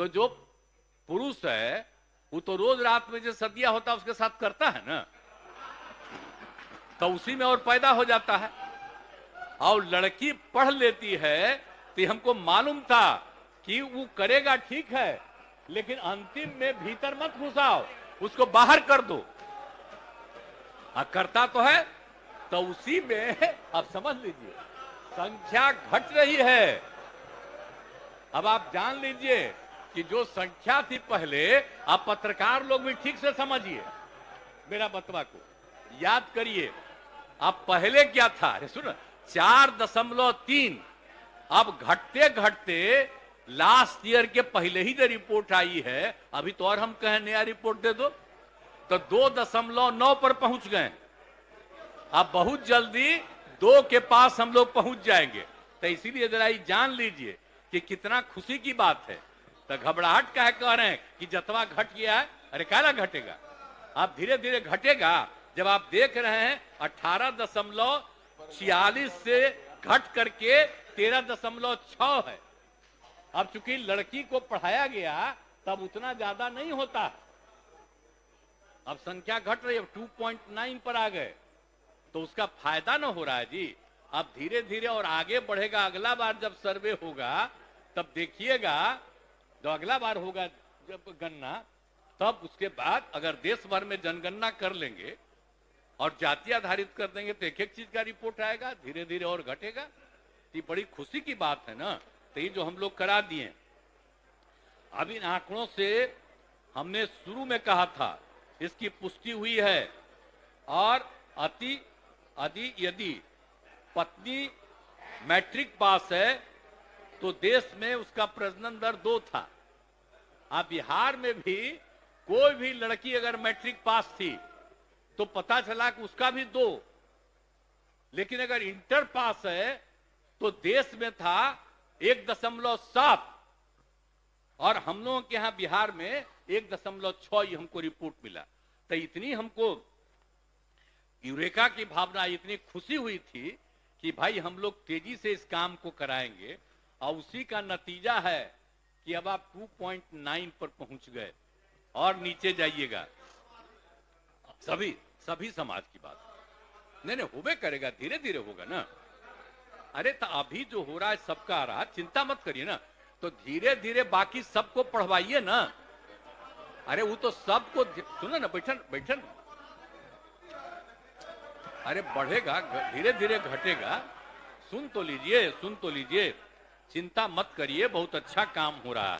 तो जो पुरुष है वो तो रोज रात में जो सदिया होता है उसके साथ करता है ना, तो उसी में और पैदा हो जाता है। और लड़की पढ़ लेती है तो हमको मालूम था कि वो करेगा ठीक है, लेकिन अंतिम में भीतर मत घुसाओ, उसको बाहर कर दो। करता तो है, तो उसी में अब समझ लीजिए संख्या घट रही है। अब आप जान लीजिए कि जो संख्या थी पहले, आप पत्रकार लोग भी ठीक से समझिए मेरा बतवा को, याद करिए। अब पहले क्या था, अरे सुन, 4.3, अब घटते घटते लास्ट ईयर के पहले ही जो रिपोर्ट आई है, अभी तो और हम कहें नया रिपोर्ट दे दो, तो 2.9 पर पहुंच गए। अब बहुत जल्दी 2 के पास हम लोग पहुंच जाएंगे। तो इसीलिए जरा जान लीजिए कि कितना खुशी की बात है। तो घबराहट का है कह रहे हैं कि जतवा घट गया है, अरे काला घटेगा, अब धीरे धीरे घटेगा। जब आप देख रहे हैं 18.46 से घट करके 13.6 है। अब चूंकि लड़की को पढ़ाया गया तब उतना ज्यादा नहीं होता, अब संख्या घट रही है, 2.9 पर आ गए, तो उसका फायदा ना हो रहा है जी। अब धीरे धीरे और आगे बढ़ेगा। अगला बार जब सर्वे होगा तब देखिएगा, जो अगला बार होगा जब गणना, तब उसके बाद अगर देश भर में जनगणना कर लेंगे और जाति आधारित कर देंगे तो एक एक चीज का रिपोर्ट आएगा, धीरे धीरे और घटेगा। ये बड़ी खुशी की बात है ना। तो ये जो हम लोग करा दिए, अब इन आंकड़ों से हमने शुरू में कहा था, इसकी पुष्टि हुई है। और यदि पत्नी मैट्रिक पास है तो देश में उसका प्रजनन दर 2 था। अब बिहार में भी कोई भी लड़की अगर मैट्रिक पास थी तो पता चला कि उसका भी 2, लेकिन अगर इंटर पास है तो देश में था 1.7, और हम लोगों के यहां बिहार में 1.6 हमको रिपोर्ट मिला। तो इतनी हमको यूरेका की भावना, इतनी खुशी हुई थी कि भाई हम लोग तेजी से इस काम को कराएंगे, और उसी का नतीजा है कि अब आप 2.9 पर पहुंच गए। और नीचे जाइएगा, सभी समाज की बात नहीं होबे करेगा, धीरे धीरे होगा ना। अरे तो अभी जो हो रहा है सबका आ रहा है, चिंता मत करिए ना, तो धीरे धीरे बाकी सबको पढ़वाइए ना। अरे वो तो सबको सुनो ना, बैठन, अरे बढ़ेगा, धीरे धीरे घटेगा। सुन तो लीजिए, चिंता मत करिए, बहुत अच्छा काम हो रहा है।